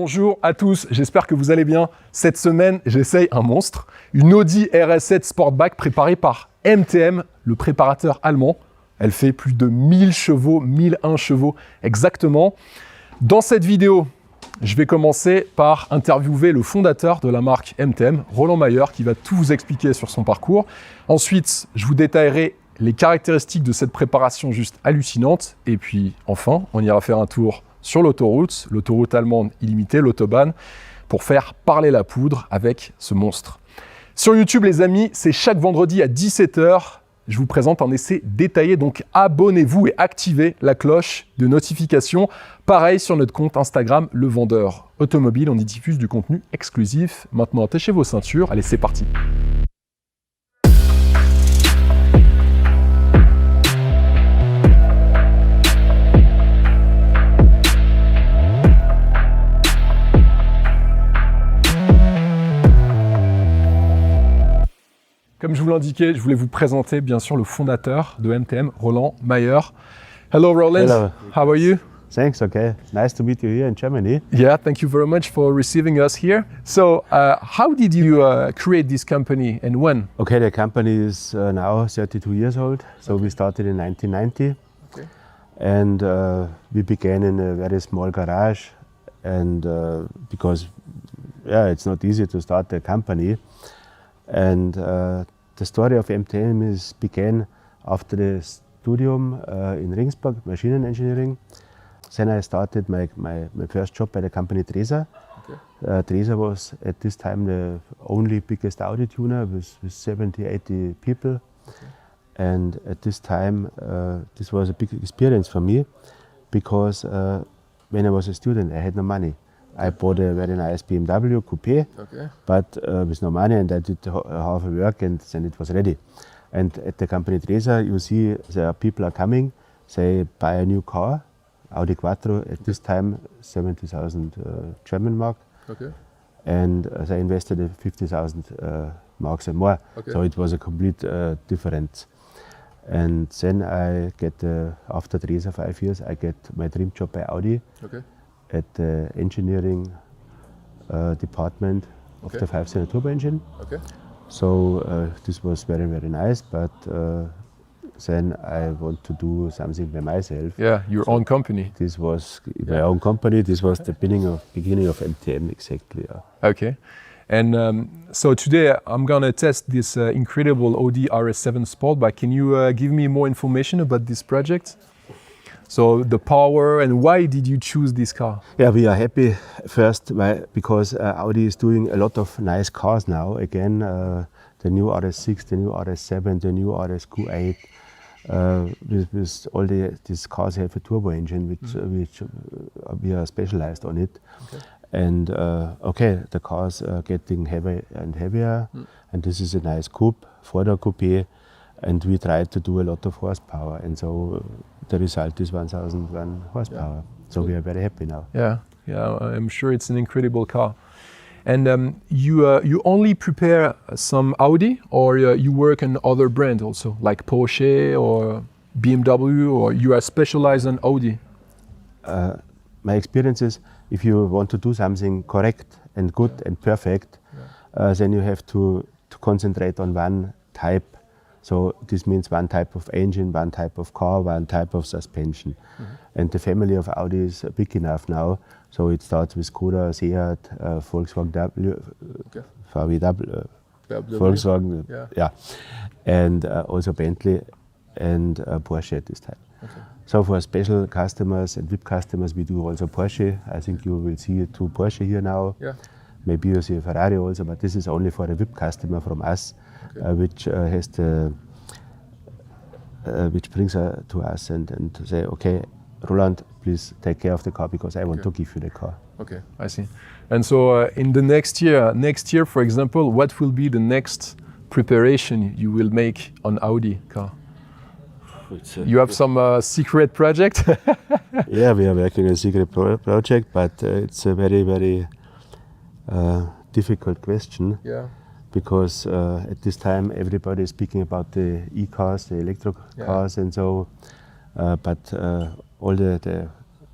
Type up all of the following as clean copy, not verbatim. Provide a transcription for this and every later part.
Bonjour à tous, j'espère que vous allez bien. Cette semaine, j'essaye un monstre, une Audi RS7 Sportback préparée par MTM, le préparateur allemand. Elle fait plus de 1000 chevaux, 1001 chevaux exactement. Dans cette vidéo, je vais commencer par interviewer le fondateur de la marque MTM, Roland Mayer, qui va tout vous expliquer sur son parcours. Ensuite, je vous détaillerai les caractéristiques de cette préparation juste hallucinante. Et puis enfin, on ira faire un tour sur l'autoroute allemande illimitée, l'autobahn, pour faire parler la poudre avec ce monstre. Sur YouTube, les amis, c'est chaque vendredi à 17 h. Je vous présente un essai détaillé, donc abonnez-vous et activez la cloche de notification. Pareil sur notre compte Instagram, Le Vendeur Automobile, on y diffuse du contenu exclusif. Maintenant, attachez vos ceintures, allez, c'est parti. Comme je vous l'indiquais, je voulais vous présenter bien sûr le fondateur de MTM, Roland Mayer. Hello Roland, Hello. How are you? Thanks, okay. Nice to meet you here in Germany. Yeah, thank you very much for receiving us here. So, how did you create this company and when? Okay, the company is now 32 years old, so we started in 1990. Okay. And we began in a very small garage, and because it's not easy to start a company. And the story of MTM began after the studium in Regensburg, machine engineering. Then I started my first job by the company Tresa. Okay. Tresa was at this time the only biggest Audi tuner with 70, 80 people. Okay. And at this time, this was a big experience for me because when I was a student, I had no money. I bought a very nice BMW coupe, okay, but with no money, and I did half a work, and then it was ready. And at the company Tresa, you see there are people coming, they buy a new car, Audi Quattro, at this time 70,000 German mark, okay, and they invested 50,000 marks and more. Okay. So it was a complete difference. And then I get, after Tresa 5 years, I get my dream job by Audi. Okay. At the engineering department of the 5-cylinder turbo engine. Okay. So this was very, very nice, but then I want to do something by myself. Yeah, your own company. This was my own company. This was the beginning of MTM, exactly. Yeah. Okay. And so today I'm gonna test this incredible Audi RS7 Sportback. Can you give me more information about this project? So the power, and why did you choose this car? Yeah, we are happy first because Audi is doing a lot of nice cars now. Again, the new RS6, the new RS7, the new RS Q8. With all these cars have a turbo engine, which we are specialized on it. Okay. And the cars are getting heavier and heavier, and this is a nice coupe, four-door coupe, and we try to do a lot of horsepower, and so the result is 1001 horsepower. Yeah. So we are very happy now. Yeah, I'm sure it's an incredible car. And you only prepare some Audi, or you work on other brands also, like Porsche or BMW, or you are specialized on Audi? My experience is, if you want to do something correct and good and perfect, then you have to concentrate on one type. So this means one type of engine, one type of car, one type of suspension. And the family of Audi is big enough now. So it starts with Skoda, Seat, Volkswagen, VW, Volkswagen, and also Bentley and Porsche at this time. Okay. So for special customers and VIP customers, we do also Porsche. I think you will see 2 Porsche here now. Yeah. Maybe you see a Ferrari also, but this is only for a VIP customer from us. Okay. Which has which brings her to us and say, okay, Roland, please take care of the car because I want to give you the car. Okay, I see. And so in the next year, for example, what will be the next preparation you will make on Audi car? You have some secret project? Yeah, we are working on a secret project, but it's a very, very difficult question. Yeah. Because at this time everybody is speaking about the e-cars, the electric cars, and so, but all the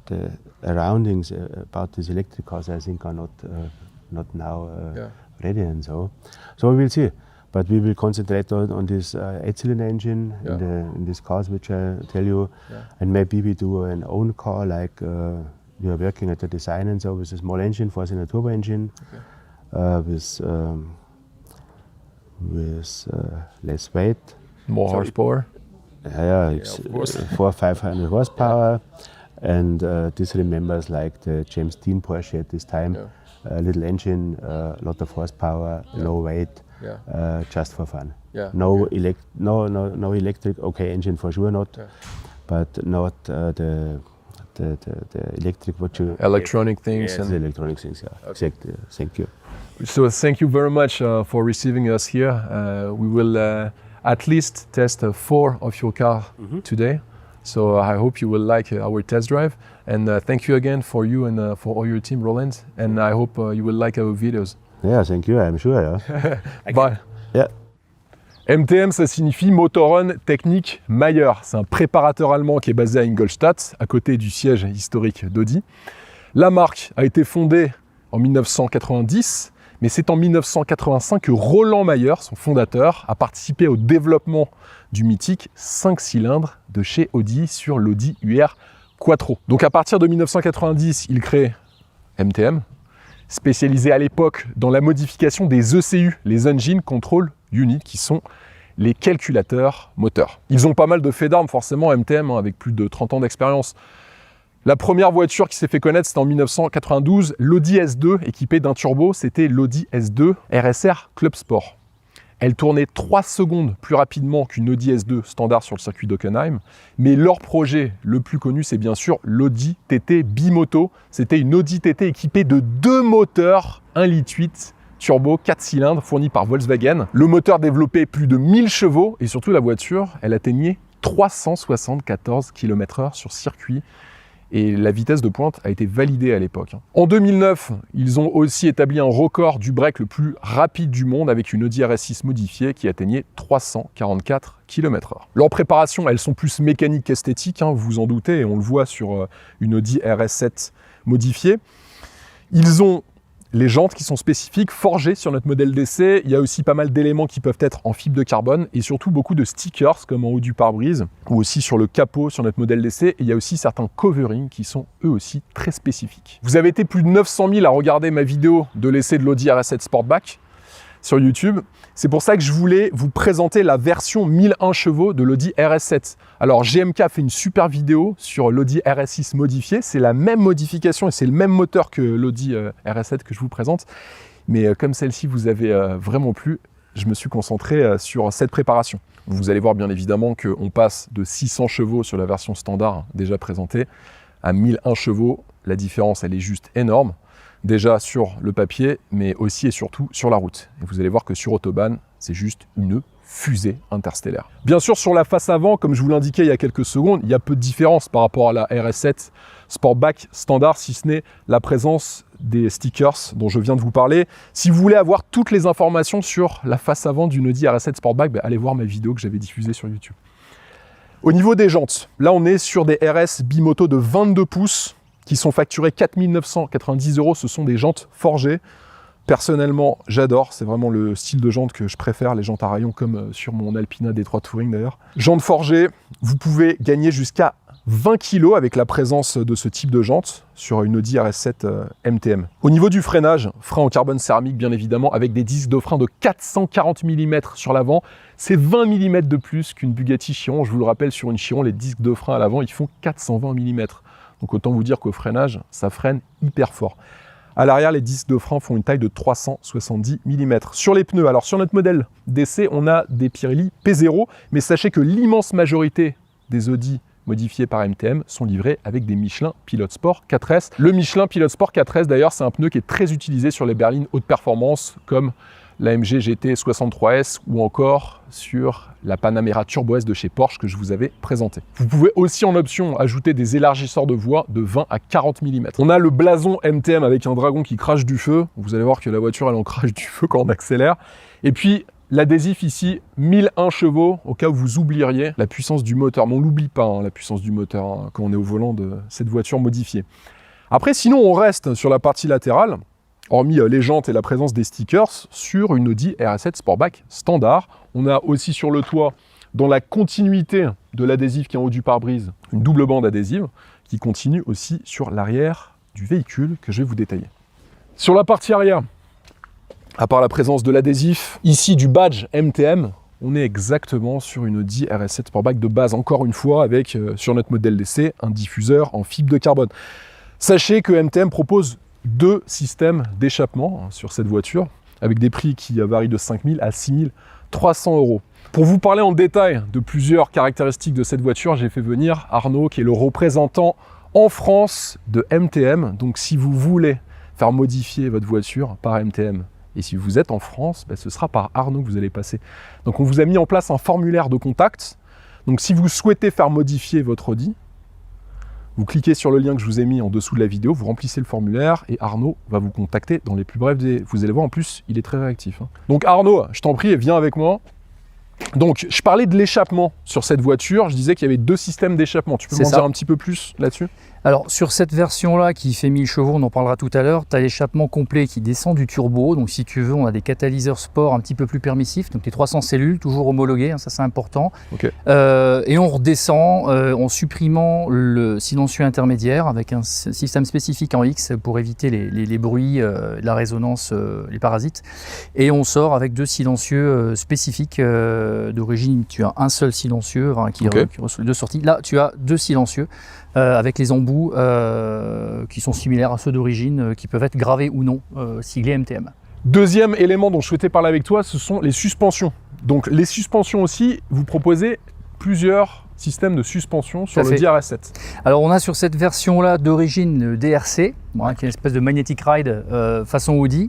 the surroundings about these electric cars, I think, are not now ready, and so we will see. But we will concentrate on this 8-cylinder engine in these cars, which I tell you, and maybe we do an own car, like we are working at the design and so with a small engine, 4-cylinder turbo engine, with less weight. More horsepower? Yeah, it's 400-500 horsepower, and this remembers like the James Dean Porsche at this time. A little engine, a lot of horsepower, low weight, just for fun. No electric. Okay, engine for sure not, but not the electric. What you electronic things. Yes, electronic things. Yeah, exactly. Thank you. So thank you very much for receiving us here. We will at least test 4 of your cars today. So I hope you will like our test drive. And thank you again for you and for all your team, Roland. And I hope you will like our videos. Yeah, thank you. I'm sure. Yeah. Bye. Yeah. MTM, ça signifie Motoren Technik Mayer. C'est un préparateur allemand qui est basé à Ingolstadt, à côté du siège historique d'Audi. La marque a été fondée en 1990, mais c'est en 1985 que Roland Mayer, son fondateur, a participé au développement du mythique 5 cylindres de chez Audi sur l'Audi UR Quattro. Donc à partir de 1990, il crée MTM, spécialisé à l'époque dans la modification des ECU, les Engine Control Unit, qui sont les calculateurs moteurs. Ils ont pas mal de faits d'armes forcément, MTM, avec plus de 30 ans d'expérience. La première voiture qui s'est fait connaître, c'était en 1992, l'Audi S2 équipée d'un turbo, c'était l'Audi S2 RSR Club Sport. Elle tournait 3 secondes plus rapidement qu'une Audi S2 standard sur le circuit d'Hockenheim, mais leur projet le plus connu, c'est bien sûr l'Audi TT Bimoto. C'était une Audi TT équipée de 2 moteurs 1,8 litre turbo 4 cylindres fournis par Volkswagen. Le moteur développait plus de 1000 chevaux et surtout la voiture, elle atteignait 374 km/h sur circuit. Et la vitesse de pointe a été validée à l'époque. En 2009, ils ont aussi établi un record du break le plus rapide du monde avec une Audi RS6 modifiée qui atteignait 344 km/h. Leurs préparations, elles sont plus mécaniques qu'esthétiques, vous vous en doutez, et on le voit sur une Audi RS7 modifiée. Ils ont les jantes qui sont spécifiques, forgées sur notre modèle d'essai. Il y a aussi pas mal d'éléments qui peuvent être en fibre de carbone et surtout beaucoup de stickers comme en haut du pare-brise ou aussi sur le capot sur notre modèle d'essai. Et il y a aussi certains coverings qui sont eux aussi très spécifiques. Vous avez été plus de 900 000 à regarder ma vidéo de l'essai de l'Audi RS7 Sportback sur YouTube. C'est pour ça que je voulais vous présenter la version 1001 chevaux de l'Audi RS7. Alors GMK a fait une super vidéo sur l'Audi RS6 modifié. C'est la même modification et c'est le même moteur que l'Audi RS7 que je vous présente. Mais comme celle-ci vous avez vraiment plu, je me suis concentré sur cette préparation. Vous allez voir bien évidemment qu'on passe de 600 chevaux sur la version standard déjà présentée à 1001 chevaux. La différence, elle est juste énorme. Déjà sur le papier, mais aussi et surtout sur la route. Et vous allez voir que sur Autobahn, c'est juste une fusée interstellaire. Bien sûr, sur la face avant, comme je vous l'indiquais il y a quelques secondes, il y a peu de différence par rapport à la RS7 Sportback standard, si ce n'est la présence des stickers dont je viens de vous parler. Si vous voulez avoir toutes les informations sur la face avant d'une Audi RS7 Sportback, allez voir ma vidéo que j'avais diffusée sur YouTube. Au niveau des jantes, là on est sur des RS Bimoto de 22 pouces, qui sont facturés 4 990 €. Ce sont des jantes forgées. Personnellement, j'adore. C'est vraiment le style de jante que je préfère, les jantes à rayons comme sur mon Alpina D3 Touring d'ailleurs. Jantes forgées, vous pouvez gagner jusqu'à 20 kg avec la présence de ce type de jante sur une Audi RS7 MTM. Au niveau du freinage, frein en carbone céramique bien évidemment, avec des disques de frein de 440 mm sur l'avant. C'est 20 mm de plus qu'une Bugatti Chiron. Je vous le rappelle, sur une Chiron, les disques de frein à l'avant, ils font 420 mm. Donc autant vous dire qu'au freinage, ça freine hyper fort. À l'arrière, les disques de frein font une taille de 370 mm. Sur les pneus, alors sur notre modèle d'essai, on a des Pirelli P0, mais sachez que l'immense majorité des Audi modifiés par MTM sont livrés avec des Michelin Pilot Sport 4S. Le Michelin Pilot Sport 4S, d'ailleurs, c'est un pneu qui est très utilisé sur les berlines haute performance, comme l'AMG GT 63S ou encore sur la Panamera Turbo S de chez Porsche que je vous avais présenté. Vous pouvez aussi en option ajouter des élargisseurs de voie de 20 à 40 mm. On a le blason MTM avec un dragon qui crache du feu. Vous allez voir que la voiture elle en crache du feu quand on accélère. Et puis L'adhésif ici, 1001 chevaux, au cas où vous oublieriez la puissance du moteur. Mais on l'oublie pas, hein, la puissance du moteur, hein, quand on est au volant de cette voiture modifiée. Après, sinon, on reste sur la partie latérale, hormis les jantes et la présence des stickers, sur une Audi RS7 Sportback standard. On a aussi sur le toit, dans la continuité de l'adhésif qui est en haut du pare-brise, une double bande adhésive qui continue aussi sur l'arrière du véhicule que je vais vous détailler. Sur la partie arrière, à part la présence de l'adhésif, ici du badge MTM, on est exactement sur une Audi RS7 Sportback de base, encore une fois, avec sur notre modèle d'essai un diffuseur en fibre de carbone. Sachez que MTM propose 2 systèmes d'échappement sur cette voiture, avec des prix qui varient de 5 000 à 6 300 €. Pour vous parler en détail de plusieurs caractéristiques de cette voiture, j'ai fait venir Arnaud, qui est le représentant en France de MTM. Donc si vous voulez faire modifier votre voiture par MTM, et si vous êtes en France, ce sera par Arnaud que vous allez passer. Donc on vous a mis en place un formulaire de contact. Donc si vous souhaitez faire modifier votre Audi, vous cliquez sur le lien que je vous ai mis en dessous de la vidéo, vous remplissez le formulaire et Arnaud va vous contacter dans les plus brefs délais. Vous allez voir, en plus, il est très réactif. Donc Arnaud, je t'en prie, viens avec moi. Donc, je parlais de l'échappement sur cette voiture. Je disais qu'il y avait 2 systèmes d'échappement. Tu peux m'en dire un petit peu plus là-dessus? Alors, sur cette version-là qui fait 1000 chevaux, on en parlera tout à l'heure, tu as l'échappement complet qui descend du turbo. Donc, si tu veux, on a des catalyseurs sport un petit peu plus permissifs. Donc, les 300 cellules, toujours homologuées, hein, ça c'est important. Okay. Et on redescend en supprimant le silencieux intermédiaire avec un système spécifique en X pour éviter les bruits, la résonance, les parasites. Et on sort avec 2 silencieux spécifiques d'origine. Tu as un seul silencieux qui reçoit les 2 sorties. Là, tu as 2 silencieux. Avec les embouts qui sont similaires à ceux d'origine, qui peuvent être gravés ou non, siglés MTM. Deuxième élément dont je souhaitais parler avec toi, ce sont les suspensions. Donc les suspensions aussi, vous proposez plusieurs systèmes de suspension sur le RS7. Alors on a sur cette version-là d'origine le DRC, qui est une espèce de magnetic ride façon Audi.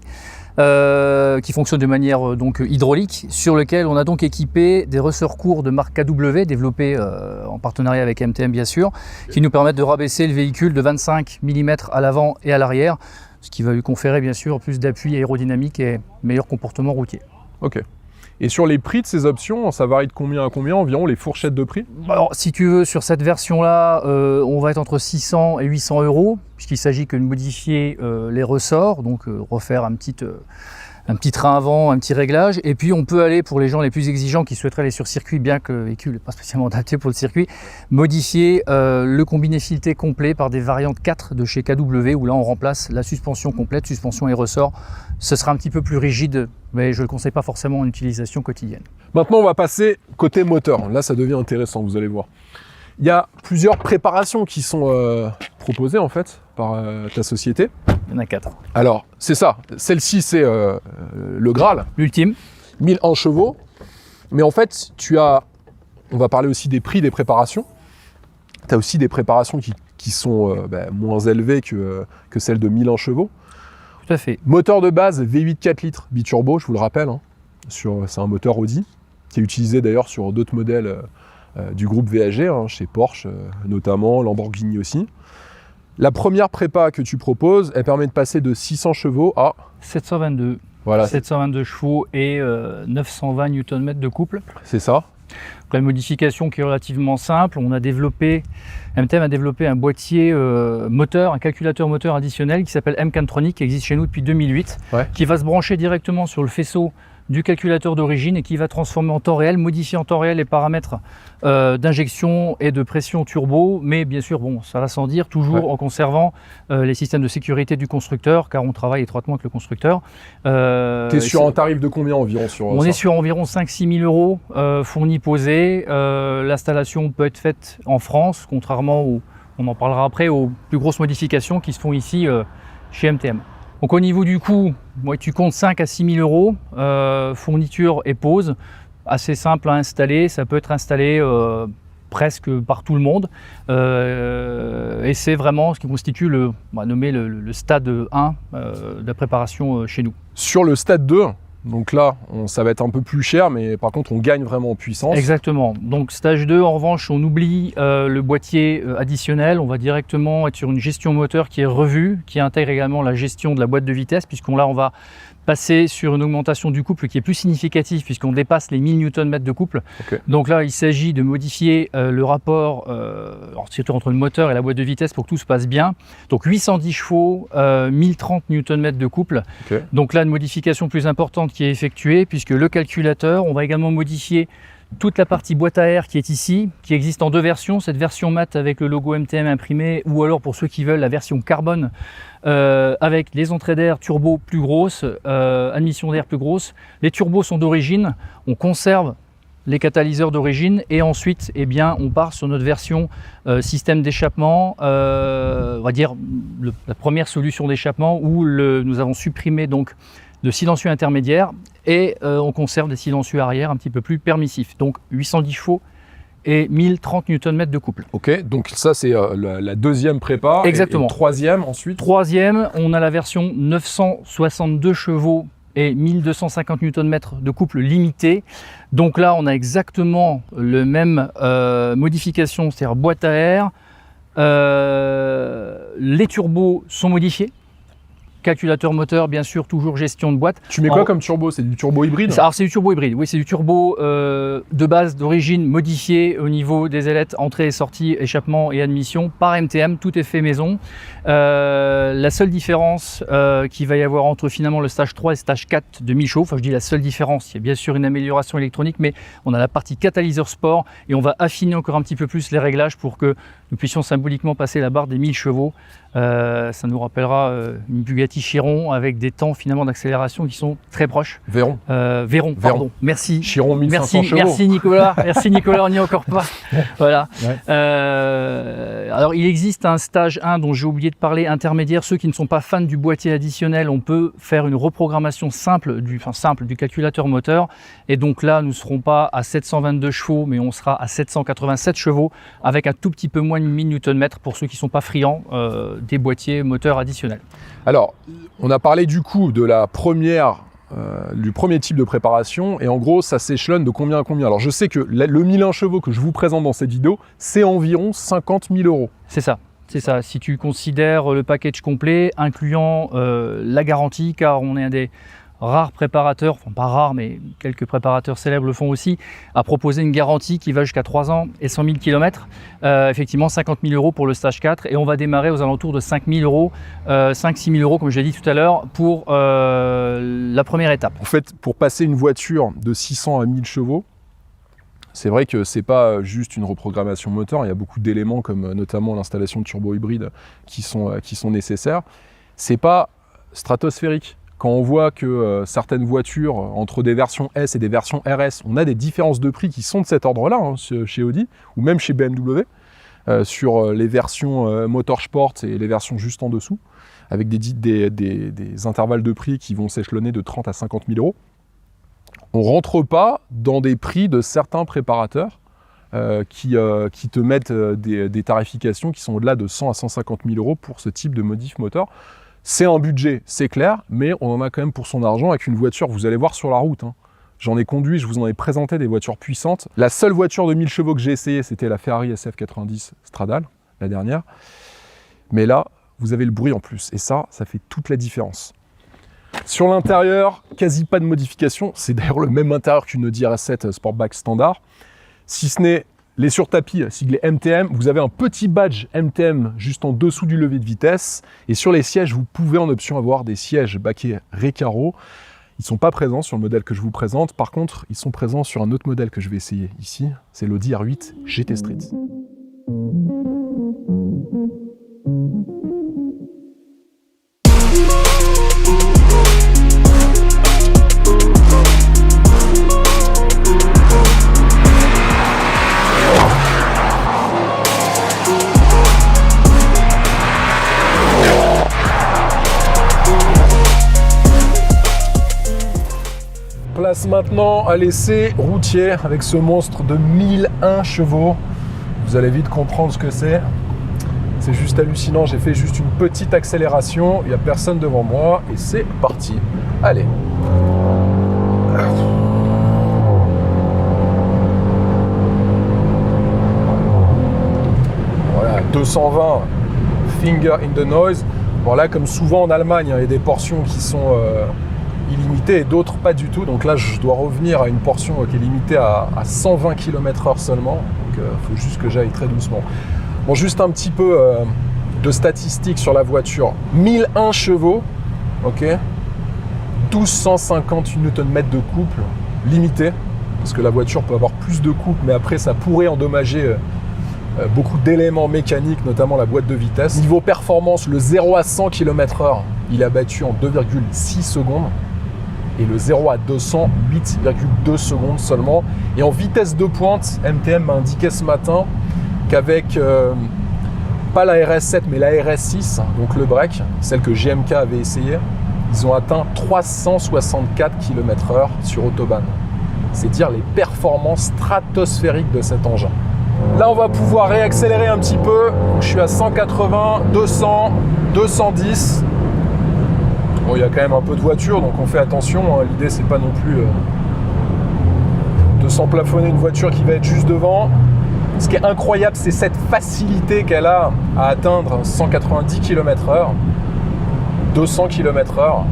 Qui fonctionne de manière donc hydraulique, sur lequel on a donc équipé des ressorts courts de marque KW, développés en partenariat avec MTM bien sûr, qui nous permettent de rabaisser le véhicule de 25 mm à l'avant et à l'arrière, ce qui va lui conférer bien sûr plus d'appui aérodynamique et meilleur comportement routier. Ok. Et sur les prix de ces options, ça varie de combien à combien environ, les fourchettes de prix? Alors, si tu veux, sur cette version-là, on va être entre 600 et 800 €, puisqu'il s'agit que de modifier les ressorts, donc refaire un petit train avant, un petit réglage. Et puis, on peut aller, pour les gens les plus exigeants qui souhaiteraient aller sur circuit, bien que le véhicule n'est pas spécialement adapté pour le circuit, modifier le combiné fileté complet par des variantes 4 de chez KW, où là, on remplace la suspension complète, suspension et ressorts. Ce sera un petit peu plus rigide, mais je ne le conseille pas forcément en utilisation quotidienne. Maintenant, on va passer côté moteur. Là, ça devient intéressant, vous allez voir. Il y a plusieurs préparations qui sont proposées en fait par ta société. Il y en a 4. Alors, c'est ça. Celle-ci, c'est le Graal. L'ultime. 1001 chevaux. Mais en fait, on va parler aussi des prix des préparations. Tu as aussi des préparations qui sont moins élevées que celles de 1001 chevaux. Tout à fait. Moteur de base V8 4 litres biturbo, je vous le rappelle. C'est un moteur Audi qui est utilisé d'ailleurs sur d'autres modèles du groupe VAG, chez Porsche notamment, Lamborghini aussi. La première prépa que tu proposes, elle permet de passer de 600 chevaux à 722. Voilà. 722 chevaux et 920 Nm de couple. C'est ça. Donc, la modification qui est relativement simple, MTM a développé un boîtier moteur, un calculateur moteur additionnel qui s'appelle M-Cantronic, qui existe chez nous depuis 2008, qui va se brancher directement sur le faisceau du calculateur d'origine et qui va transformer en temps réel, modifier en temps réel les paramètres d'injection et de pression turbo, mais bien sûr, bon, ça va sans dire, toujours en conservant les systèmes de sécurité du constructeur, car on travaille étroitement avec le constructeur. Tu es sur un tarif de combien environ sur On est sur environ 5-6 000 € fournis, posés. L'installation peut être faite en France, contrairement on en parlera après, aux plus grosses modifications qui se font ici chez MTM. Donc au niveau du coût, tu comptes 5 à 6 000 €, fourniture et pose, assez simple à installer, ça peut être installé presque par tout le monde, et c'est vraiment ce qui constitue le stade 1 de la préparation chez nous. Sur le stade 2, donc là, ça va être un peu plus cher, mais par contre, on gagne vraiment en puissance. Exactement. Donc stage 2, en revanche, on oublie le boîtier additionnel. On va directement être sur une gestion moteur qui est revue, qui intègre également la gestion de la boîte de vitesse, puisqu'on va passer sur une augmentation du couple qui est plus significative puisqu'on dépasse les 1000 Nm de couple. Okay. Donc là, il s'agit de modifier le rapport surtout entre le moteur et la boîte de vitesse pour que tout se passe bien. Donc 810 chevaux, 1030 Nm de couple. Okay. Donc là, une modification plus importante qui est effectuée puisque le calculateur, on va également modifier toute la partie boîte à air qui est ici, qui existe en deux versions, cette version mat avec le logo MTM imprimé, ou alors pour ceux qui veulent la version carbone avec les entrées d'air turbo plus grosses, admission d'air plus grosse. Les turbos sont d'origine, on conserve les catalyseurs d'origine et ensuite eh bien, on part sur notre version système d'échappement, on va dire la première solution d'échappement où nous avons supprimé donc de silencieux intermédiaire et on conserve des silencieux arrière un petit peu plus permissifs. Donc 810 chevaux et 1030 Nm de couple. Ok, donc ça c'est la deuxième prépa. Exactement. Et troisième ensuite. Troisième, on a la version 962 chevaux et 1250 Nm de couple limité. Donc là, on a exactement le même modification, c'est-à-dire boîte à air. Les turbos sont modifiés. Calculateur moteur, bien sûr, toujours gestion de boîte. Tu mets quoi comme turbo? C'est du turbo hybride? Alors c'est du turbo hybride, oui, c'est du turbo de base d'origine modifié au niveau des ailettes, entrée et sortie, échappement et admission par MTM, tout est fait maison. La seule différence qu'il va y avoir entre finalement le stage 3 et stage 4 de 1000 chevaux, enfin je dis la seule différence, il y a bien sûr une amélioration électronique, mais on a la partie catalyseur sport et on va affiner encore un petit peu plus les réglages pour que nous puissions symboliquement passer la barre des 1000 chevaux. Ça nous rappellera une Bugatti Chiron avec des temps finalement d'accélération qui sont très proches. Veyron. Veyron, pardon. Merci. Chiron 1500 chevaux. Merci Nicolas. Merci Nicolas, on n'y est encore pas. Voilà. Ouais. Alors il existe un stage 1 dont j'ai oublié de parler, intermédiaire. Ceux qui ne sont pas fans du boîtier additionnel, on peut faire une reprogrammation simple du calculateur moteur. Et donc là, nous ne serons pas à 722 chevaux, mais on sera à 787 chevaux avec un tout petit peu moins de 1000 Nm pour ceux qui ne sont pas friands des boîtiers moteurs additionnels. Alors, on a parlé du coup de la première, du premier type de préparation et en gros ça s'échelonne de combien à combien. Alors je sais que le 1001 chevaux que je vous présente dans cette vidéo, c'est environ 50 000 €. C'est ça. C'est ça, si tu considères le package complet, incluant la garantie, car on est un des rares préparateurs, enfin pas rares, mais quelques préparateurs célèbres le font aussi, à proposer une garantie qui va jusqu'à 3 ans et 100 000 km. Effectivement, 50 000 € pour le stage 4 et on va démarrer aux alentours de 5 000 €, 5-6 000 € comme je l'ai dit tout à l'heure, pour la première étape. En fait, pour passer une voiture de 600 à 1000 chevaux, c'est vrai que c'est pas juste une reprogrammation moteur, il y a beaucoup d'éléments comme notamment l'installation de turbo hybride qui sont nécessaires. C'est pas stratosphérique. Quand on voit que certaines voitures, entre des versions S et des versions RS, on a des différences de prix qui sont de cet ordre-là, hein, chez Audi, ou même chez BMW, sur les versions Motorsport et les versions juste en dessous, avec des intervalles de prix qui vont s'échelonner de 30 à 50 000 €. On ne rentre pas dans des prix de certains préparateurs qui te mettent des tarifications qui sont au-delà de 100 à 150 000 € pour ce type de modif moteur. C'est un budget, c'est clair, mais on en a quand même pour son argent avec une voiture, vous allez voir sur la route. Hein. J'en ai conduit, je vous en ai présenté des voitures puissantes. La seule voiture de 1000 chevaux que j'ai essayée, c'était la Ferrari SF90 Stradale, la dernière. Mais là, vous avez le bruit en plus, et ça fait toute la différence. Sur l'intérieur, quasi pas de modification. C'est d'ailleurs le même intérieur qu'une Audi RS7 Sportback standard. Si ce n'est les surtapis siglés MTM, vous avez un petit badge MTM juste en dessous du levier de vitesse. Et sur les sièges, vous pouvez en option avoir des sièges baquets Recaro. Ils ne sont pas présents sur le modèle que je vous présente. Par contre, ils sont présents sur un autre modèle que je vais essayer ici. C'est l'Audi R8 GT Street. Place maintenant à l'essai routier avec ce monstre de 1001 chevaux. Vous allez vite comprendre ce que c'est. C'est juste hallucinant. J'ai fait juste une petite accélération. Il n'y a personne devant moi et c'est parti. Allez. Voilà, 220 finger in the noise. Bon là, comme souvent en Allemagne, il y a des portions qui sont illimitées et d'autres pas du tout. Donc là, je dois revenir à une portion qui est limitée à 120 km/h seulement. Donc il faut juste que j'aille très doucement. Bon, juste un petit peu de statistiques sur la voiture. 1001 chevaux, ok, 1250 Nm de couple, limité, parce que la voiture peut avoir plus de couple, mais après ça pourrait endommager beaucoup d'éléments mécaniques, notamment la boîte de vitesse. Niveau performance, le 0 à 100 km/h, il a battu en 2,6 secondes. Et le 0 à 200, 8,2 secondes seulement. Et en vitesse de pointe, MTM m'a indiqué ce matin qu'avec pas la RS7 mais la RS6, donc le break, celle que GMK avait essayé, ils ont atteint 364 km/h sur Autobahn. C'est dire les performances stratosphériques de cet engin. Là, on va pouvoir réaccélérer un petit peu. Je suis à 180, 200, 210. Bon, il y a quand même un peu de voiture, donc on fait attention. L'idée, c'est pas non plus de s'emplafonner une voiture qui va être juste devant. Ce qui est incroyable, c'est cette facilité qu'elle a à atteindre 190 km/h, 200 km/h.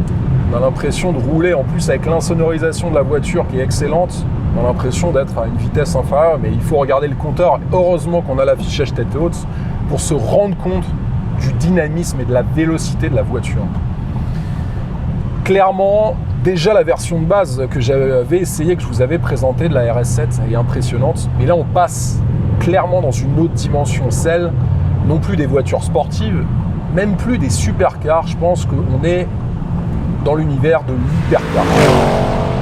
On a l'impression de rouler, en plus avec l'insonorisation de la voiture qui est excellente, on a l'impression d'être à une vitesse inférieure, mais il faut regarder le compteur. Heureusement qu'on a l'affichage tête haute pour se rendre compte du dynamisme et de la vélocité de la voiture. Clairement, déjà la version de base que j'avais essayé, que je vous avais présentée de la RS7 est impressionnante, mais là on passe clairement dans une autre dimension, celle non plus des voitures sportives, même plus des supercars. Je pense qu'on est dans l'univers de l'hypercar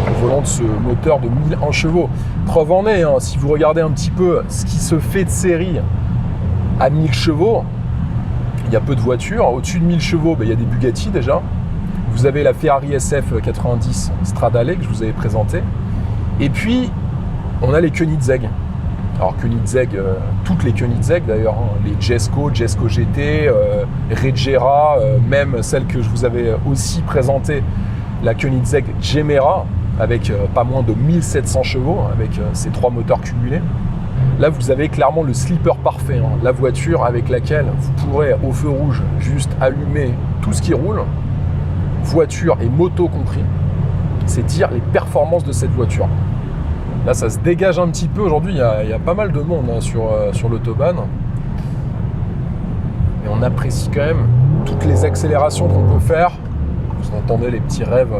au volant de ce moteur de 1001 chevaux. Preuve en est, si vous regardez un petit peu ce qui se fait de série à 1000 chevaux, il y a peu de voitures. Au-dessus de 1000 chevaux, il y a des Bugatti déjà. Vous avez la Ferrari SF90 Stradale que je vous avais présentée. Et puis, on a les Koenigsegg. Alors Koenigsegg, toutes les Koenigsegg d'ailleurs, les Jesko GT, Regera, même celle que je vous avais aussi présentée, la Koenigsegg Gemera, avec pas moins de 1700 chevaux, avec ces 3 moteurs cumulés. Là, vous avez clairement le slipper parfait, la voiture avec laquelle vous pourrez, au feu rouge, juste allumer tout ce qui roule, voiture et moto compris. C'est dire les performances de cette voiture. Là, ça se dégage un petit peu. Aujourd'hui, il y a pas mal de monde sur l'autobahn. Et on apprécie quand même toutes les accélérations qu'on peut faire. Vous entendez les petits rêves.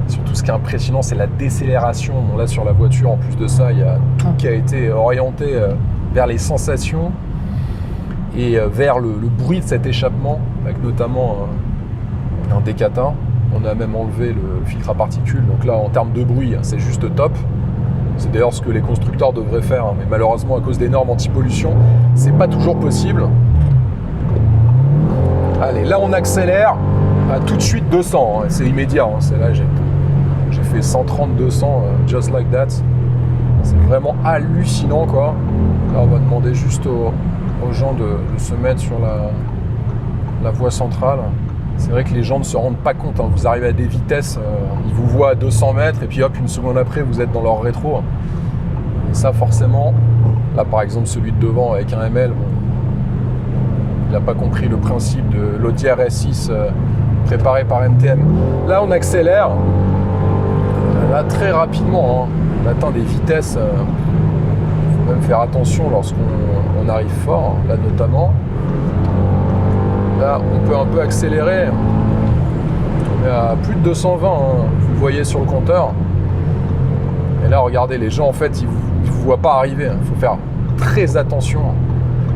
Surtout, ce qui est impressionnant, c'est la décélération. Bon, là, sur la voiture, en plus de ça, il y a tout qui a été orienté vers les sensations et vers le bruit de cet échappement, avec notamment un décatin. On a même enlevé le filtre à particules. Donc là, en termes de bruit, c'est juste top. C'est d'ailleurs ce que les constructeurs devraient faire. Mais malheureusement, à cause des normes anti-pollution, c'est pas toujours possible. Allez, là, on accélère à tout de suite 200. C'est immédiat. C'est là, j'ai fait 130-200, just like that. C'est vraiment hallucinant, quoi. Là, on va demander juste aux gens de se mettre sur la voie centrale. C'est vrai que les gens ne se rendent pas compte. Vous arrivez à des vitesses, ils vous voient à 200 mètres et puis hop, une seconde après, vous êtes dans leur rétro. Et ça, forcément, là par exemple, celui de devant avec un ML, il n'a pas compris le principe de l'Audi RS6 préparé par MTM. Là, on accélère. Là, très rapidement, on atteint des vitesses. Il faut même faire attention lorsqu'on arrive fort, là notamment. Là, on peut un peu accélérer. On est à plus de 220, vous le voyez sur le compteur. Et là, regardez, les gens, en fait, ils ne vous voient pas arriver. Il faut faire très attention.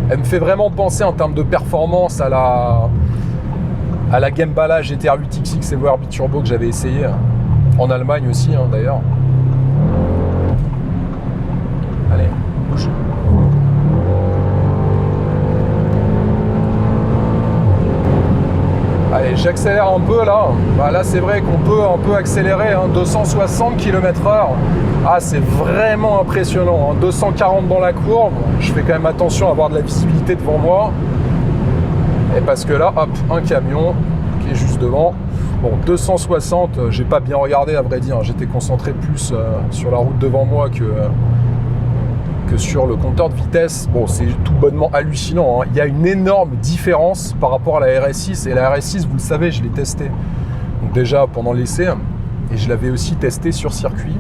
Elle me fait vraiment penser en termes de performance à la Gembala GTR 8XX Evo Turbo que j'avais essayé en Allemagne aussi, d'ailleurs. Allez, bouge. Allez, j'accélère un peu là. Là, c'est vrai qu'on peut un peu accélérer, 260 km/h. Ah, c'est vraiment impressionnant. 240 dans la courbe. Je fais quand même attention à avoir de la visibilité devant moi. Et parce que là, hop, un camion qui est juste devant. Bon, 260, j'ai pas bien regardé à vrai dire. J'étais concentré plus sur la route devant moi que sur le compteur de vitesse. Bon, c'est tout bonnement hallucinant. Il y a une énorme différence par rapport à la RS6. Et la RS6, vous le savez, je l'ai testé. Donc déjà pendant l'essai et je l'avais aussi testé sur circuit.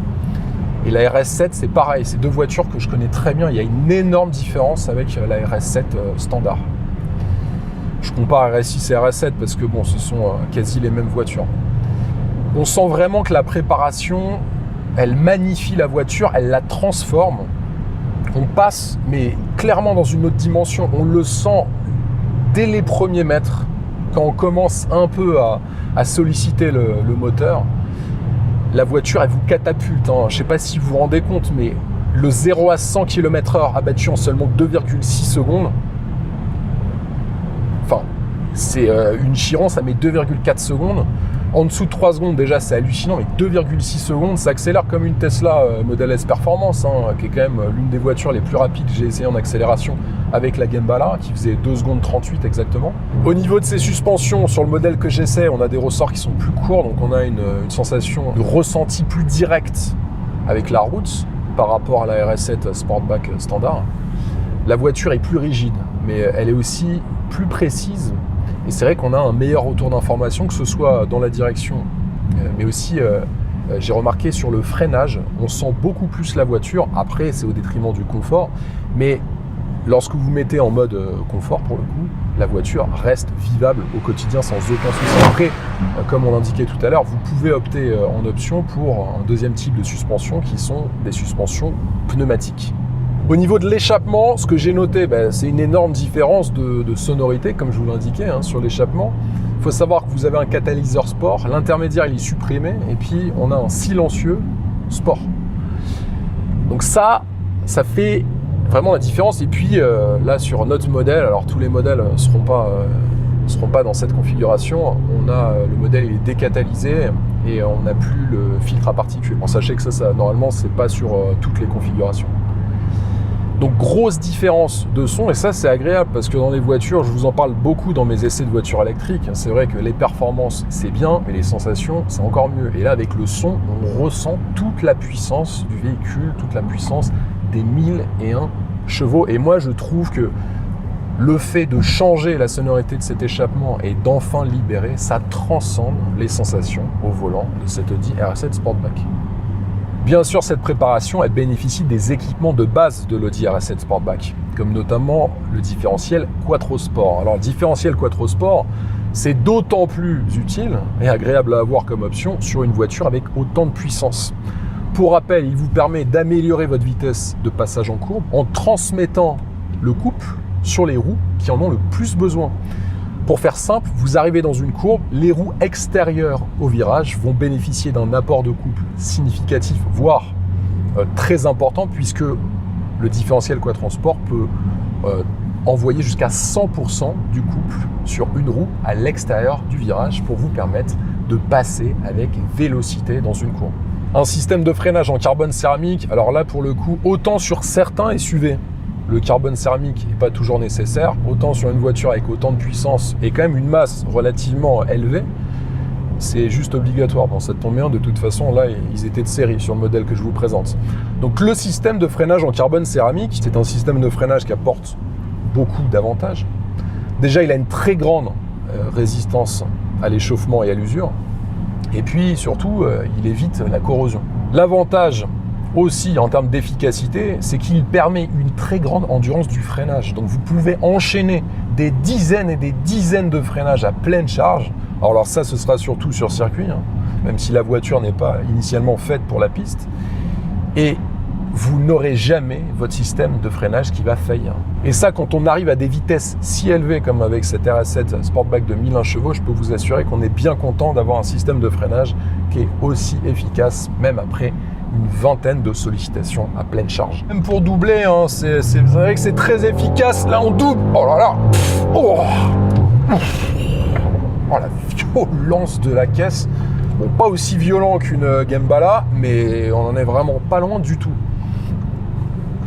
Et la RS7, c'est pareil, c'est deux voitures que je connais très bien. Il y a une énorme différence avec la RS7 standard. Je compare RS6 et RS7 parce que bon, ce sont quasi les mêmes voitures. On sent vraiment que la préparation, elle magnifie la voiture, elle la transforme. On passe, mais clairement dans une autre dimension. On le sent dès les premiers mètres, quand on commence un peu à solliciter le moteur. La voiture, elle vous catapulte. Je ne sais pas si vous vous rendez compte, mais le 0 à 100 km/h abattu en seulement 2,6 secondes, enfin, c'est une Chiron, ça met 2,4 secondes. En dessous de 3 secondes, déjà, c'est hallucinant, mais 2,6 secondes, ça accélère comme une Tesla Model S Performance, qui est quand même l'une des voitures les plus rapides que j'ai essayé en accélération avec la Gembala, qui faisait 2 secondes 38 exactement. Au niveau de ses suspensions, sur le modèle que j'essaie, on a des ressorts qui sont plus courts, donc on a une sensation de ressenti plus direct avec la route par rapport à la RS7 Sportback standard. La voiture est plus rigide, mais elle est aussi plus précise. Et c'est vrai qu'on a un meilleur retour d'information, que ce soit dans la direction, mais aussi, j'ai remarqué sur le freinage, on sent beaucoup plus la voiture. Après, c'est au détriment du confort, mais lorsque vous mettez en mode confort, pour le coup, la voiture reste vivable au quotidien sans aucun souci. Après, comme on l'indiquait tout à l'heure, vous pouvez opter en option pour un deuxième type de suspension qui sont des suspensions pneumatiques. Au niveau de l'échappement, ce que j'ai noté, c'est une énorme différence de sonorité, comme je vous l'indiquais sur l'échappement. Il faut savoir que vous avez un catalyseur sport, l'intermédiaire il est supprimé, et puis on a un silencieux sport. Donc ça fait vraiment la différence. Et puis là sur notre modèle, alors tous les modèles ne seront pas dans cette configuration, on a le modèle il est décatalysé et on n'a plus le filtre à particules. Bon, sachez que ça normalement c'est pas sur toutes les configurations. Donc grosse différence de son, et ça c'est agréable parce que dans les voitures, je vous en parle beaucoup dans mes essais de voitures électriques, c'est vrai que les performances c'est bien, mais les sensations c'est encore mieux. Et là avec le son, on ressent toute la puissance du véhicule, toute la puissance des 1001 chevaux. Et moi je trouve que le fait de changer la sonorité de cet échappement et d'enfin libérer, ça transcende les sensations au volant de cette Audi RS7 Sportback. Bien sûr, cette préparation, elle bénéficie des équipements de base de l'Audi RS7 Sportback, comme notamment le différentiel Quattro Sport. Alors, le différentiel Quattro Sport, c'est d'autant plus utile et agréable à avoir comme option sur une voiture avec autant de puissance. Pour rappel, il vous permet d'améliorer votre vitesse de passage en courbe en transmettant le couple sur les roues qui en ont le plus besoin. Pour faire simple, vous arrivez dans une courbe, les roues extérieures au virage vont bénéficier d'un apport de couple significatif, voire très important, puisque le différentiel Quattro Sport peut envoyer jusqu'à 100% du couple sur une roue à l'extérieur du virage pour vous permettre de passer avec vélocité dans une courbe. Un système de freinage en carbone céramique, alors là pour le coup, autant sur certains SUV, le carbone céramique n'est pas toujours nécessaire, autant sur une voiture avec autant de puissance et quand même une masse relativement élevée, c'est juste obligatoire. Bon, ça tombe bien, de toute façon, là, ils étaient de série sur le modèle que je vous présente. Donc le système de freinage en carbone céramique, c'est un système de freinage qui apporte beaucoup d'avantages. Déjà, il a une très grande résistance à l'échauffement et à l'usure. Et puis, surtout, il évite la corrosion. L'avantage aussi en termes d'efficacité, c'est qu'il permet une très grande endurance du freinage. Donc vous pouvez enchaîner des dizaines et des dizaines de freinages à pleine charge. Alors ça, ce sera surtout sur circuit, même si la voiture n'est pas initialement faite pour la piste. Et vous n'aurez jamais votre système de freinage qui va faillir. Et ça, quand on arrive à des vitesses si élevées comme avec cette RS7 Sportback de 1001 chevaux, je peux vous assurer qu'on est bien content d'avoir un système de freinage qui est aussi efficace, même après une vingtaine de sollicitations à pleine charge. Même pour doubler, c'est vrai que c'est très efficace. Là, on double. Oh là là. Oh, la violence de la caisse. Bon, pas aussi violent qu'une Gembala, mais on en est vraiment pas loin du tout.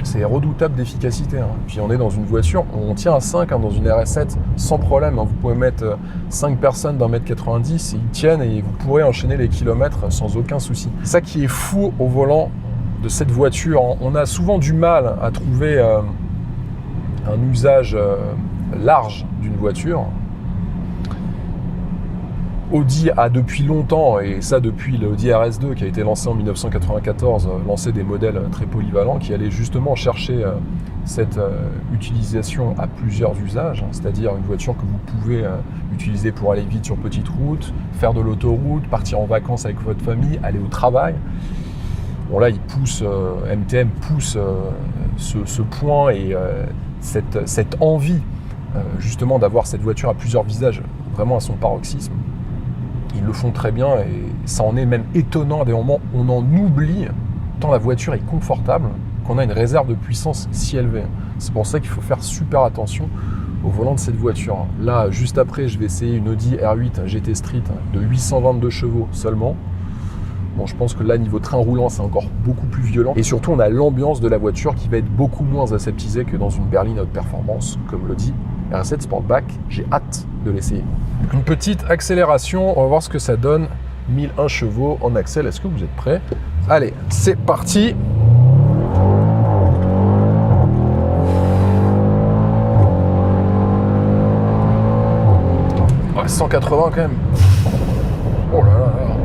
C'est redoutable d'efficacité. Puis on est dans une voiture, on tient à 5 dans une RS7 sans problème. Vous pouvez mettre 5 personnes d'1m90 et ils tiennent et vous pourrez enchaîner les kilomètres sans aucun souci. C'est ça qui est fou au volant de cette voiture. On a souvent du mal à trouver un usage large d'une voiture. Audi a depuis longtemps, et ça depuis l'Audi RS2 qui a été lancé en 1994, lancé des modèles très polyvalents qui allaient justement chercher cette utilisation à plusieurs usages, c'est-à-dire une voiture que vous pouvez utiliser pour aller vite sur petite route, faire de l'autoroute, partir en vacances avec votre famille, aller au travail. Bon là, MTM pousse ce point et cette envie justement d'avoir cette voiture à plusieurs visages, vraiment à son paroxysme. Ils le font très bien et ça en est même étonnant à des moments où on en oublie tant la voiture est confortable qu'on a une réserve de puissance si élevée. C'est pour ça qu'il faut faire super attention au volant de cette voiture. Là, juste après, je vais essayer une Audi R8 GT Street de 822 chevaux seulement. Bon, je pense que là, niveau train roulant, c'est encore beaucoup plus violent. Et surtout, on a l'ambiance de la voiture qui va être beaucoup moins aseptisée que dans une berline haute performance, comme l'Audi RS7 Sportback. J'ai hâte de l'essayer. Une petite accélération, on va voir ce que ça donne. 1001 chevaux en accel, est-ce que vous êtes prêts? Allez, c'est parti. Ouais, 180 quand même. Oh là là là.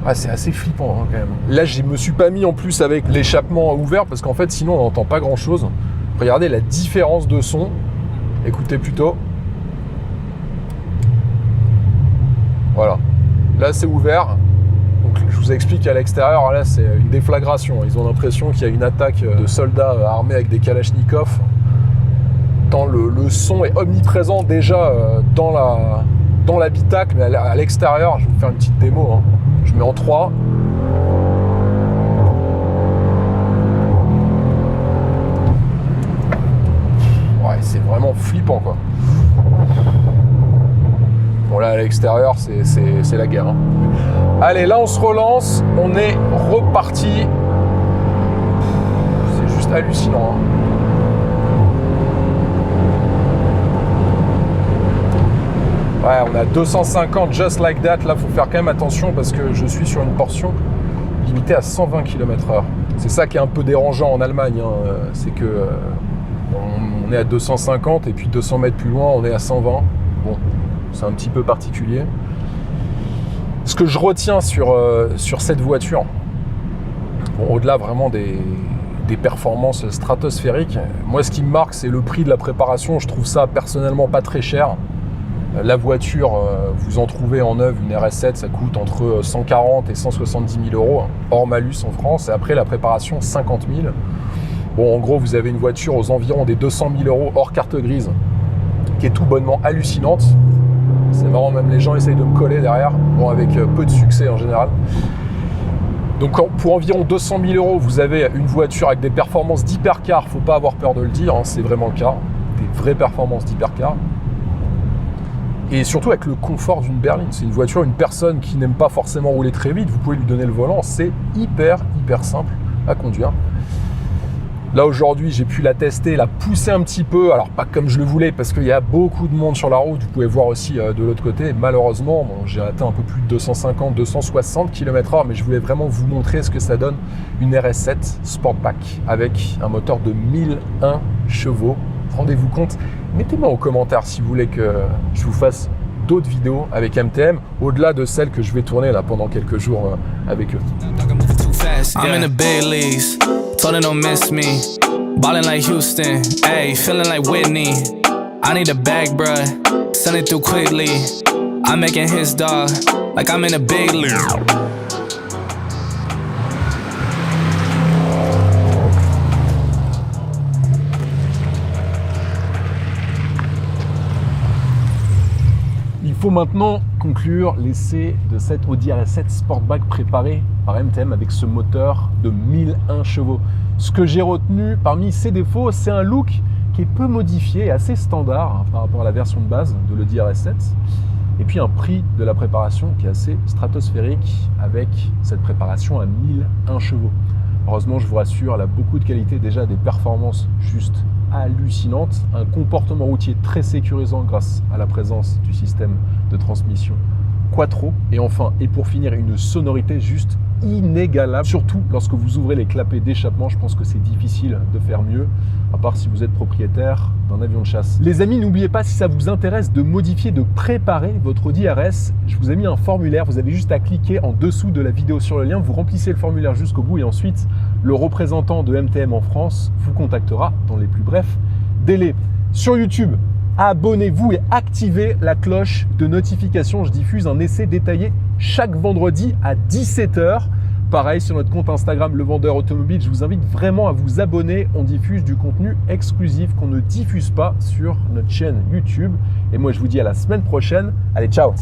Ah, c'est assez flippant hein, quand même. Là, je me suis pas mis en plus avec l'échappement ouvert parce qu'en fait, sinon, on n'entend pas grand-chose. Regardez la différence de son. Écoutez plutôt. Voilà. Là, c'est ouvert. Donc, je vous explique qu'à l'extérieur, là, c'est une déflagration. Ils ont l'impression qu'il y a une attaque de soldats armés avec des kalachnikovs. Tant le son est omniprésent déjà dans l'habitacle, mais à l'extérieur, je vais vous faire une petite démo. Hein. Je mets en 3. Ouais, c'est vraiment flippant, quoi. Bon, là, à l'extérieur, c'est la guerre. Hein. Allez, là, on se relance. On est reparti. C'est juste hallucinant. Hein. Ouais, on a 250 just like that. Là, il faut faire quand même attention parce que je suis sur une portion limitée à 120 km/h. C'est ça qui est un peu dérangeant en Allemagne. Hein. C'est que on est à 250 et puis 200 mètres plus loin, on est à 120. Bon, c'est un petit peu particulier. Ce que je retiens sur cette voiture, bon, au-delà vraiment des performances stratosphériques, moi, ce qui me marque, c'est le prix de la préparation. Je trouve ça personnellement pas très cher. La voiture, vous en trouvez en neuve, une RS7, ça coûte entre 140 et 170 000 euros, hors malus en France. Et après, la préparation, 50 000. Bon, en gros, vous avez une voiture aux environs des 200 000 euros, hors carte grise, qui est tout bonnement hallucinante. C'est marrant, même les gens essayent de me coller derrière, bon, avec peu de succès en général. Donc, pour environ 200 000 euros, vous avez une voiture avec des performances d'hypercar. Faut pas avoir peur de le dire, hein, c'est vraiment le cas. Des vraies performances d'hypercar. Et surtout avec le confort d'une berline. C'est une voiture, une personne qui n'aime pas forcément rouler très vite, vous pouvez lui donner le volant, c'est hyper simple à conduire. Là aujourd'hui, j'ai pu la tester, la pousser un petit peu, alors pas comme je le voulais parce qu'il y a beaucoup de monde sur la route, vous pouvez voir aussi de l'autre côté. Malheureusement, bon, j'ai atteint un peu plus de 250, 260 km/h, mais je voulais vraiment vous montrer ce que ça donne une RS7 Sportback avec un moteur de 1001 chevaux. Rendez-vous compte. Mettez-moi en commentaire si vous voulez que je vous fasse d'autres vidéos avec MTM, au-delà de celles que je vais tourner là pendant quelques jours avec eux. I'm in the big leagues, told her don't miss me. Ballin' like Houston, ayy, feeling like Whitney. I need a bag, bruh, send it through quickly. I'm making his dog, like I'm in a big league. Il faut maintenant conclure l'essai de cette Audi RS7 Sportback préparée par MTM avec ce moteur de 1001 chevaux. Ce que j'ai retenu parmi ses défauts, c'est un look qui est peu modifié et assez standard par rapport à la version de base de l'Audi RS7. Et puis un prix de la préparation qui est assez stratosphérique avec cette préparation à 1001 chevaux. Heureusement, je vous rassure, elle a beaucoup de qualités, déjà des performances juste hallucinantes, un comportement routier très sécurisant grâce à la présence du système de transmission Quattro, et enfin, et pour finir, une sonorité juste inégalable, surtout lorsque vous ouvrez les clapets d'échappement. Je pense que c'est difficile de faire mieux, à part si vous êtes propriétaire d'un avion de chasse. Les amis, n'oubliez pas, si ça vous intéresse de modifier, de préparer votre Audi RS, je vous ai mis un formulaire, vous avez juste à cliquer en dessous de la vidéo sur le lien, vous remplissez le formulaire jusqu'au bout et ensuite le représentant de MTM en France vous contactera dans les plus brefs délais. Sur YouTube, abonnez-vous et activez la cloche de notification. Je diffuse un essai détaillé chaque vendredi à 17 h. Pareil sur notre compte Instagram, Le Vendeur Automobile. Je vous invite vraiment à vous abonner. On diffuse du contenu exclusif qu'on ne diffuse pas sur notre chaîne YouTube. Et moi, je vous dis à la semaine prochaine. Allez, ciao!